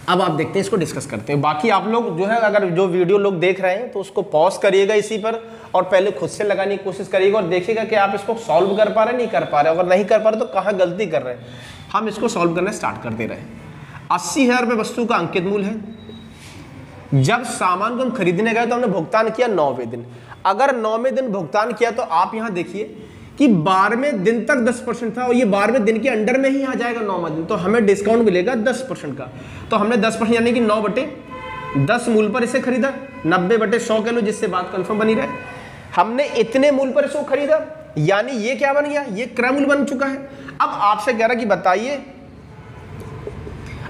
अब आप देखते हैं इसको डिस्कस करते हैं। बाकी आप लोग जो है, अगर जो वीडियो लोग देख रहे हैं तो उसको पॉज करिएगा इसी पर और पहले खुद से लगाने की कोशिश करिएगा और देखिएगा कि आप इसको सॉल्व कर पा रहे हैं, नहीं कर पा रहे। अगर नहीं कर पा रहे तो कहाँ गलती कर रहे हैं। हम इसको सॉल्व करना स्टार्ट कर दे रहे हैं। 80,000 रुपये वस्तु का अंकित मूल्य है। जब सामान को हम खरीदने गए तो हमने भुगतान किया 9वें दिन। अगर 9वें दिन भुगतान किया तो आप यहाँ देखिए कि 12वें दिन तक 10% था और ये 12वें दिन के अंडर में ही आ जाएगा 9वां दिन, तो हमें डिस्काउंट मिलेगा 10% का। तो हमने 10% यानी कि 9/10 मूल्य पर इसे खरीदा, 90/100 कह लो, जिससे बात कंफर्म बनी रहे। हमने इतने मूल्य पर इसको खरीदा, यानी ये क्या बन गया, ये क्रय मूल्य बन चुका है। अब आपसे कह रहा कि बताइए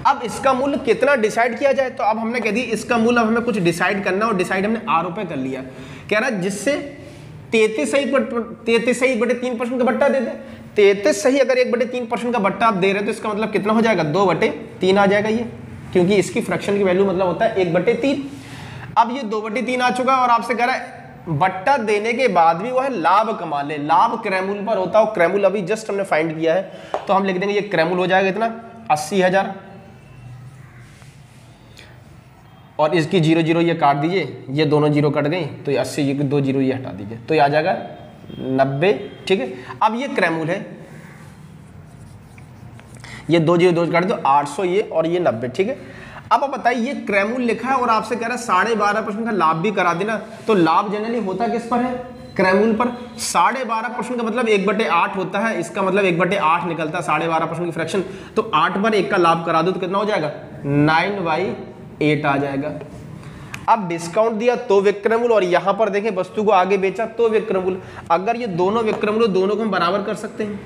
अब इसका मूल्य कितना डिसाइड किया जाए। तो अब हमने कह दिया इसका मूल्य अब हमें कुछ डिसाइड करना, और डिसाइड हमने ₹8 कर लिया। कह रहा जिससे 33 सही 1/3% का बट्टा दे दे। 33 सही अगर 1/3% का बट्टा आप दे रहे हैं तो इसका मतलब कितना हो जाएगा, 2/3 आ जाएगा ये, क्योंकि इसकी फ्रैक्शन की वैल्यू मतलब होता है 1/3। अब ये 2/3 आ चुका है और आपसे कह रहा है बट्टा देने के बाद भी वह लाभ कमा ले। लाभ क्रय मूल्य पर होता है, क्रय मूल्य अभी जस्ट हमने फाइंड किया है, तो हम लिख देंगे ये क्रय मूल्य हो जाएगा इतना 80,000 और इसकी 0 0 ये काट दीजिए, ये दोनों 0 कट गई तो ये 80, ये 2 0 ये हटा दीजिए तो ये आ जाएगा 90। ठीक है, अब ये क्रैमूल है, ये 2 0 2 काट दो 800 ये और ये 90। ठीक है, अब आप बताइए ये क्रैमूल लिखा है और आपसे कह रहा है 12.5% का लाभ भी करा देना, तो लाभ जनरली होता किस पर है? क्रैमूल पर। 12.5% का मतलब 1/8 होता है, इसका मतलब 1/8 निकलता है 12.5% की फ्रैक्शन, तो 8 पर 1 का लाभ करा दो तो कितना हो जाएगा? 9/8 आ जाएगा। अब डिस्काउंट दिया तो विक्रमूल, और यहां पर देखें वस्तु को आगे बेचा तो विक्रमूल। अगर ये दोनों विक्रमूल, दोनों को हम बराबर कर सकते हैं।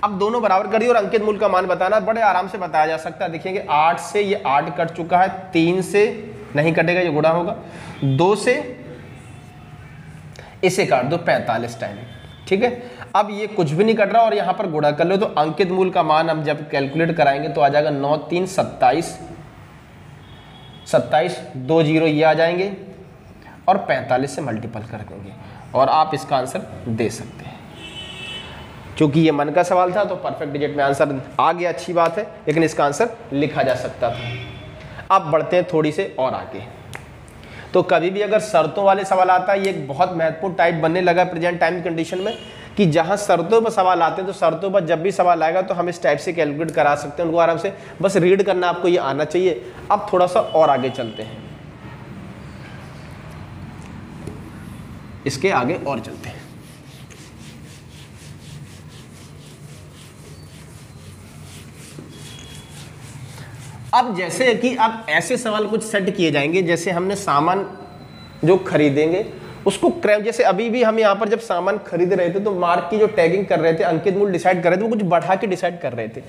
अब दोनों बराबर कर दिए और अंकित मूल का मान बताना बड़े आराम से बताया जा सकता है। देखिए 8 से ये 8 कट चुका है, 3 से नहीं कटेगा, ये गुणा होगा, 2 से इसे काट दो 45 टाइम। ठीक है, अब ये कुछ भी नहीं कट रहा और यहाँ पर गुणा कर लो तो अंकित मूल का मान हम जब कैलकुलेट कराएंगे तो आ जाएगा 9 3 27, 2 0 ये आ जाएंगे और 45 से मल्टीपल कर देंगे और आप इसका आंसर दे सकते हैं। क्योंकि ये मन का सवाल था तो परफेक्ट डिजिट में आंसर आ गया, अच्छी बात है, लेकिन इसका आंसर लिखा जा सकता था। अब बढ़ते हैं थोड़ी से और आगे। तो कभी भी अगर शर्तों वाले सवाल आता है, ये एक बहुत महत्वपूर्ण टाइप बनने लगा प्रेजेंट टाइम कंडीशन में, कि जहां शर्तों पर सवाल आते हैं तो शर्तों पर जब भी सवाल आएगा तो हम इस टाइप से कैलकुलेट करा सकते हैं उनको आराम से, बस रीड करना आपको ये आना चाहिए। अब थोड़ा सा और आगे चलते हैं, इसके आगे और चलते हैं। अब जैसे कि अब ऐसे सवाल कुछ सेट किए जाएंगे, जैसे हमने सामान जो खरीदेंगे उसको जैसे अभी भी हम यहाँ पर जब सामान खरीद रहे थे तो मार्क की जो टैगिंग कर रहे थे, अंकित मूल्य डिसाइड कर रहे थे, वो कुछ बढ़ा के डिसाइड कर रहे थे।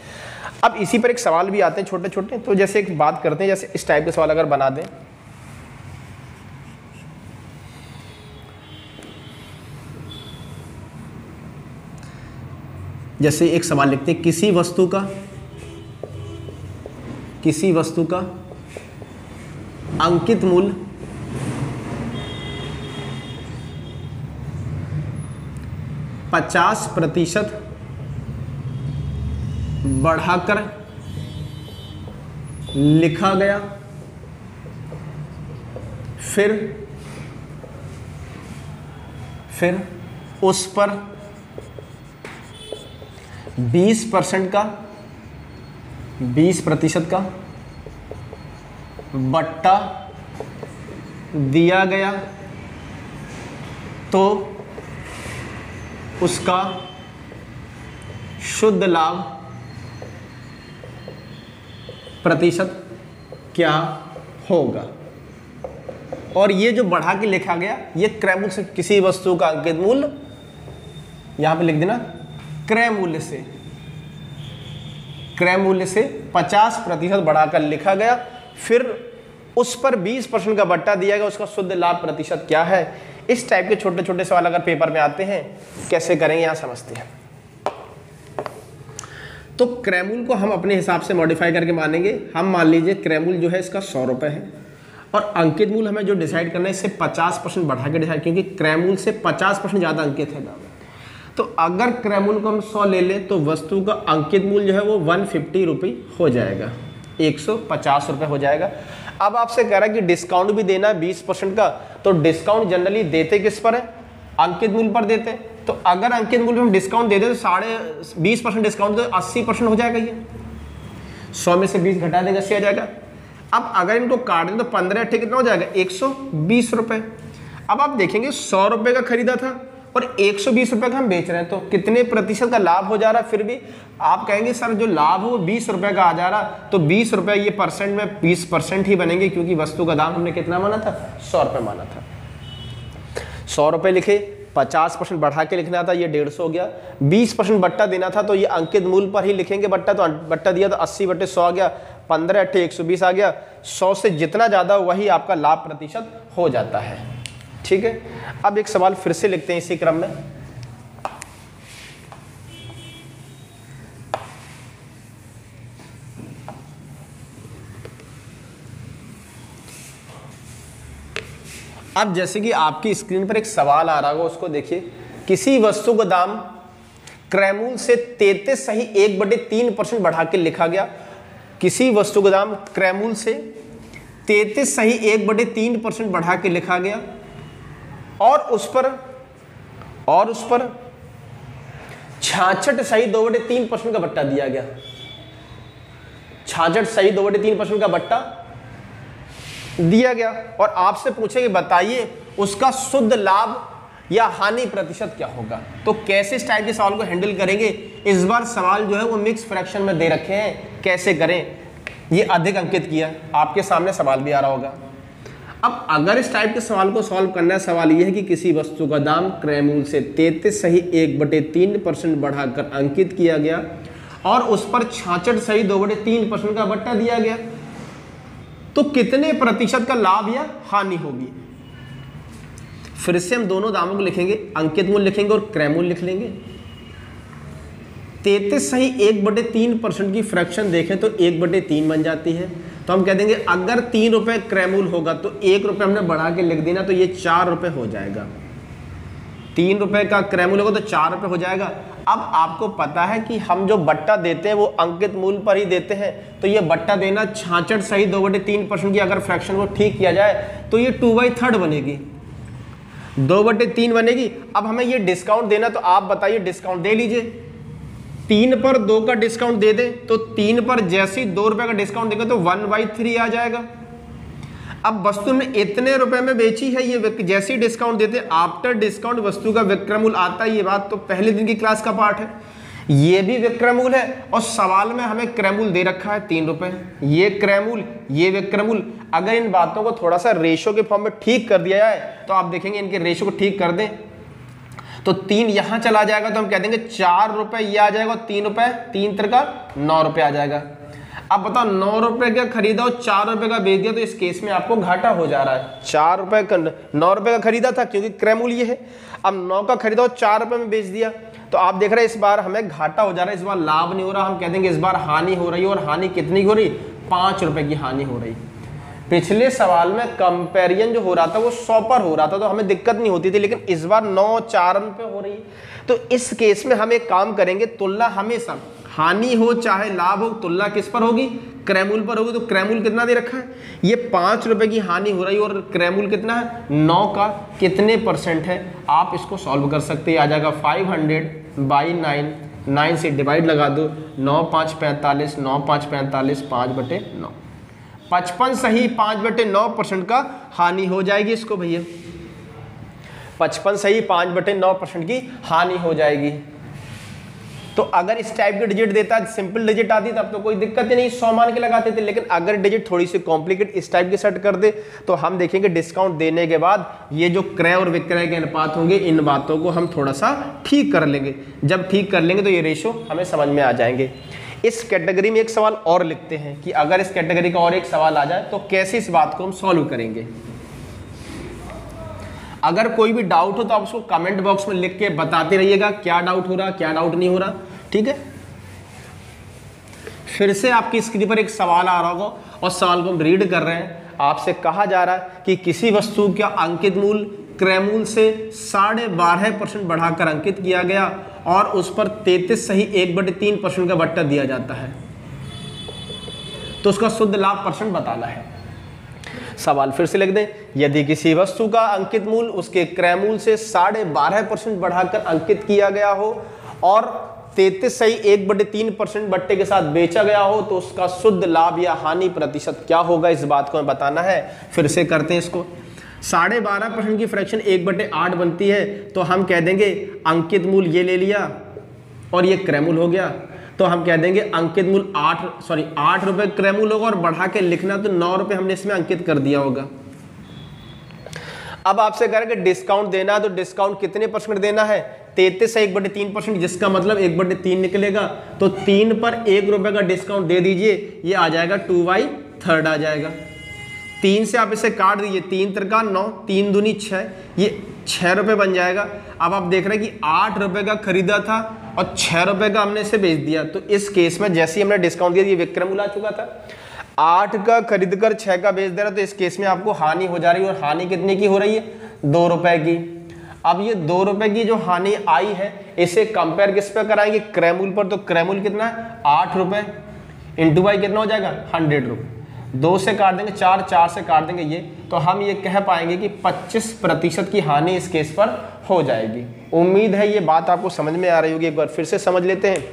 अब इसी पर एक सवाल भी आते हैं छोटे छोटे, तो जैसे एक बात करते हैं, जैसे इस टाइप के सवाल अगर बना दें, जैसे एक सवाल लिखते हैं, किसी वस्तु का अंकित मूल्य 50% बढ़ाकर लिखा गया, फिर उस पर 20% का बट्टा दिया गया तो उसका शुद्ध लाभ प्रतिशत क्या होगा। और ये जो बढ़ा के लिखा गया, ये क्रय मूल्य से, किसी वस्तु का अंकित मूल्य यहां पे लिख देना क्रय मूल्य से 50% बढ़ाकर लिखा गया, फिर उस पर 20% का बट्टा दिया गया, उसका शुद्ध लाभ प्रतिशत क्या है। इस टाइप के छोटे छोटे सवाल अगर पेपर में आते हैं, कैसे करेंगे यहां समझते हैं। तो क्रैमूल को हम अपने हिसाब से मॉडिफाई करके मानेंगे। हम मान लीजिए क्रैमूल जो है इसका 100 रुपये है और अंकित मूल हमें जो डिसाइड करना है इससे 50% बढ़ा के डिसाइड, क्योंकि क्रैमूल से 50% ज़्यादा अंकित है दाम। तो अगर क्रैमूल को हम 100 ले लें तो वस्तु का अंकित मूल्य जो है वो 150 रुपये हो जाएगा, 150 रुपये हो जाएगा। अब आपसे कह रहा है कि डिस्काउंट भी देना है 20% का, तो डिस्काउंट जनरली देते किस पर है? अंकित मूल्य पर देते हैं। तो अगर अंकित मूल्य हम डिस्काउंट दे दें तो 20% डिस्काउंट तो 80% हो जाएगा। ये 100 में से 20 घटा देंगे 80 आ जाएगा। अब अगर इनको काट दें तो 15 कितना हो जाएगा? 120 रुपये। अब आप देखेंगे 100 रुपये का खरीदा था और 120 रुपये का हम बेच रहे हैं, तो कितने प्रतिशत का लाभ हो जा रहा है। फिर भी आप कहेंगे सर जो लाभ हो वो 20 रुपये का आ जा रहा, तो 20 रुपये ये परसेंट में 20% ही बनेंगे, क्योंकि वस्तु का दाम हमने कितना माना था? 100 रुपये माना था। 100 रुपये लिखे, 50% बढ़ा के लिखना था, ये 150 हो गया। 20% बट्टा देना था तो ये अंकित मूल्य पर ही लिखेंगे बट्टा, तो बट्टा दिया तो 80/100 आ गया, 15×8 120 आ गया। 100 से जितना ज़्यादा वही आपका लाभ प्रतिशत हो जाता है। ठीक है, अब एक सवाल फिर से लिखते हैं इसी क्रम में। अब जैसे कि आपकी स्क्रीन पर एक सवाल आ रहा होगा, उसको देखिए। किसी वस्तु का दाम क्रैमूल से 33 सही 1/3% बढ़ा के लिखा गया। किसी वस्तु का दाम क्रैमूल से 33 सही 1/3% बढ़ा के लिखा गया और उस पर 66 सही 2/3% का बट्टा दिया गया। 66 सही 2/3% का बट्टा दिया गया और आपसे पूछेंगे बताइए उसका शुद्ध लाभ या हानि प्रतिशत क्या होगा। तो कैसे इस टाइप के सवाल को हैंडल करेंगे, इस बार सवाल जो है वो मिक्स फ्रैक्शन में दे रखे हैं, कैसे करें, ये अधिक अंकित किया, आपके सामने सवाल भी आ रहा होगा। अब अगर इस टाइप के सवाल को सॉल्व करना है, सवाल ये है कि किसी वस्तु का दाम क्रयमूल्य से 33 सही 1/3% बढ़ाकर अंकित किया गया और उस पर 66 सही 2/3% का बट्टा दिया गया, तो कितने प्रतिशत का लाभ या हानि होगी। फिर से हम दोनों दामों को लिखेंगे, अंकित मूल्य लिखेंगे और क्रय मूल्य लिख लेंगे। 33 सही 1/3% की फ्रैक्शन देखें तो 1/3 बन जाती है। तो हम कह देंगे अगर 3 रुपए क्रय मूल्य होगा तो 1 रुपये हमने बढ़ा के लिख देना, तो ये 4 रुपये हो जाएगा। 3 रुपए का क्रय मूल्य होगा तो 4 रुपये हो जाएगा। अब आपको पता है कि हम जो बट्टा देते हैं वो अंकित मूल्य पर ही देते हैं, तो ये बट्टा देना 66 सही 2/3% की अगर फ्रैक्शन को ठीक किया जाए तो ये 2/3 बनेगी, 2/3 बनेगी। अब हमें ये डिस्काउंट देना, तो आप बताइए डिस्काउंट दे लीजिए। 3 पर 2 का डिस्काउंट दे दें तो 3 पर जैसे ही 2 रुपए का डिस्काउंट देगा तो 1/3 आ जाएगा। अब वस्तु में इतने रुपए में बेची है, ये जैसे ही डिस्काउंट देते आफ्टर डिस्काउंट वस्तु का विक्रय मूल्य आता है। ये बात तो पहले दिन की क्लास का पार्ट है, ये भी विक्रय मूल्य है और सवाल में हमें क्रय मूल्य दे रखा है 3 रुपए, ये क्रय मूल्य, ये विक्रय मूल्य। अगर इन बातों को थोड़ा सा रेशो के फॉर्म में ठीक कर दिया जाए तो आप देखेंगे इनके रेशो को ठीक कर दें तो 3 यहां चला जाएगा, तो हम कह देंगे 4 रुपए ये आ जाएगा, 3 रुपए 3 3 का 9 रुपए आ जाएगा। अब बताओ 9 रुपए का खरीदा और 4 रुपए का बेच दिया, तो इस केस में आपको घाटा हो जा रहा है। 4 रुपए का 9 रुपए का खरीदा था क्योंकि क्रय मूल्य है, अब 9 का खरीदा और 4 रुपए में बेच दिया, तो आप देख रहे हैं इस बार हमें घाटा हो जा रहा है, इस बार लाभ नहीं हो रहा। हम कह देंगे इस बार हानि हो रही है, और हानि कितनी हो रही, 5 रुपए की हानि हो रही। पिछले सवाल में कंपेरिजन जो हो रहा था वो 100 पर हो रहा था, तो हमें दिक्कत नहीं होती थी, लेकिन इस बार 9 4 पे हो रही है। तो इस केस में हम एक काम करेंगे, तुलना हमेशा हानि हो चाहे लाभ हो, तुलना किस पर होगी, क्रय मूल्य पर होगी। तो क्रय मूल्य कितना दे रखा है, ये 5 रुपए की हानि हो रही है और क्रय मूल्य कितना है, 9 का कितने परसेंट है, आप इसको सॉल्व कर सकते हैं। आ जाएगा 500/9, 9 से डिवाइड लगा दो, 9 5 45, 9 5 45, 5/9, 55 सही 5/9% का हानि हो जाएगी इसको भैया, 55 सही 5/9% की हानि हो जाएगी। तो अगर इस टाइप के डिजिट देता, सिंपल डिजिट आती तब तो कोई दिक्कत ही नहीं, 100 मान के लगाते थे, लेकिन अगर डिजिट थोड़ी सी कॉम्प्लिकेट इस टाइप की सेट कर दे तो हम देखेंगे डिस्काउंट देने के बाद ये जो क्रय और विक्रय के अनुपात होंगे, इन बातों को हम थोड़ा सा ठीक कर लेंगे। जब ठीक कर लेंगे तो ये रेशो हमें समझ में आ जाएंगे। इस कैटेगरी में एक सवाल और लिखते हैं कि अगर इस कैटेगरी का और एक सवाल आ जाए तो कैसे इस बात को हम सॉल्व करेंगे। अगर कोई भी डाउट हो तो आप उसको कमेंट बॉक्स में लिख के बताते रहिएगा, क्या डाउट हो रहा, क्या डाउट नहीं हो रहा, ठीक है। फिर से आपकी स्क्रीन पर एक सवाल आ रहा होगा और सवाल को हम रीड कर रहे हैं। आपसे कहा जा रहा है कि किसी वस्तु का अंकित मूल्य क्रय मूल्य से 12.5% बढ़ाकर अंकित किया गया और उस पर 33 सही 1/3% का बट्टा दिया जाता है, तो उसका शुद्ध लाभ परसेंट बताना है। सवाल फिर से लिख दें, यदि किसी वस्तु का अंकित मूल्य उसके क्रय मूल्य से 12.5% बढ़ाकर अंकित किया गया हो और 33 सही 1/3% बट्टे के साथ बेचा गया हो, तो उसका शुद्ध लाभ या हानि प्रतिशत क्या होगा, इस बात को हमें बताना है। फिर से करते हैं इसको। 12.5% की फ्रैक्शन 1/8 बनती है, तो हम कह देंगे अंकित मूल्य ये ले लिया और ये क्रय मूल्य हो गया, तो हम कह देंगे अंकित मूल्य 8 रुपए क्रय मूल्य होगा और बढ़ा के लिखना तो 9 रुपए हमने इसमें अंकित कर दिया होगा। अब आपसे कह रहे हैं कि डिस्काउंट देना है, तो डिस्काउंट कितने परसेंट देना है, 33 से 1/3%, जिसका मतलब 1/3 निकलेगा, तो 3 पर 1 रुपए का डिस्काउंट दे दीजिए, ये आ जाएगा 2/3 आ जाएगा। 3 से आप इसे काट दीजिए, 3 3 का 9, 3 दूनी 6, ये 6 रुपए बन जाएगा। अब आप देख रहे हैं कि 8 रुपए का खरीदा था और 6 रुपए का हमने इसे बेच दिया, तो इस केस में जैसे ही हमने डिस्काउंट दिया ये विक्रय मूल्य आ चुका था। 8 का खरीद कर 6 का बेच दे रहा, तो इस केस में आपको हानि हो जा रही है, और हानि कितने की हो रही है, 2 रुपए की। अब ये 2 रुपए की जो हानि आई है इसे कंपेयर किस पे कराएंगे, क्रय मूल्य पर। तो क्रय मूल्य कितना है, 8 रुपए इंटू बाई कितना हो जाएगा, 100 रुपए। 2 से काट देंगे 4, 4 से काट देंगे ये, तो हम ये कह पाएंगे कि 25% की हानि इस केस पर हो जाएगी। उम्मीद है ये बात आपको समझ में आ रही होगी। एक बार फिर से समझ लेते हैं।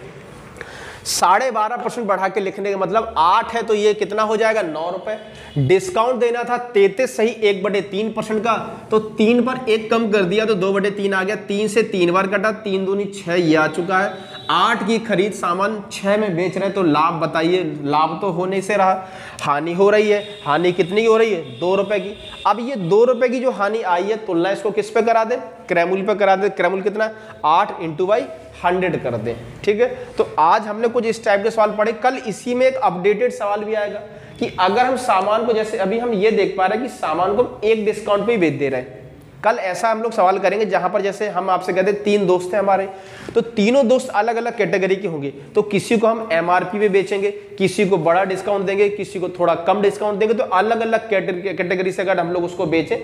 12.5% बढ़ा के लिखने का मतलब 8 है तो ये कितना हो जाएगा 9 रुपए। डिस्काउंट देना था 33 सही 1/3% का, तो 3 पर 1 कम कर दिया तो 2/3 आ गया। 3 से 3 बार कटा, 3 दूनी 6 ये आ चुका है। 8 की खरीद सामान 6 में बेच रहे हैं, तो लाभ बताइए, लाभ तो होने से रहा, हानि हो रही है। हानि कितनी हो रही है 2 रुपए की। अब ये 2 रुपए की जो हानि आई है, तुलना इसको किस पे करा दे, क्रैमूल पे करा दे। क्रैमूल कितना 8 × 100 कर दें, ठीक है। तो आज हमने कुछ इस टाइप के सवाल पढ़े। कल इसी में एक अपडेटेड सवाल भी आएगा कि अगर हम सामान को, जैसे अभी हम ये देख पा रहे हैं कि सामान को एक डिस्काउंट पे ही बेच दे रहे हैं, कल ऐसा हम लोग सवाल करेंगे जहां पर जैसे हम आपसे कहते हैं 3 दोस्त हैं हमारे, तो तीनों दोस्त अलग अलग कैटेगरी के होंगे, तो किसी को हम MRP पे बेचेंगे, किसी को बड़ा डिस्काउंट देंगे, किसी को थोड़ा कम डिस्काउंट देंगे। तो अलग अलग कैटेगरी से अगर हम लोग उसको बेचें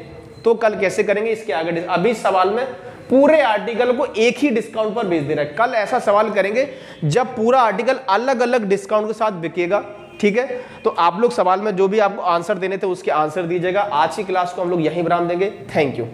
तो कल कैसे करेंगे इसके आगे। अभी सवाल में पूरे आर्टिकल को एक ही डिस्काउंट पर बेच दे रहा है, कल ऐसा सवाल करेंगे जब पूरा आर्टिकल अलग अलग डिस्काउंट के साथ बिकेगा, ठीक है। तो आप लोग सवाल में जो भी आपको आंसर देने थे उसके आंसर दीजिएगा। आज की क्लास को हम लोग यहीं विराम देंगे। Thank you.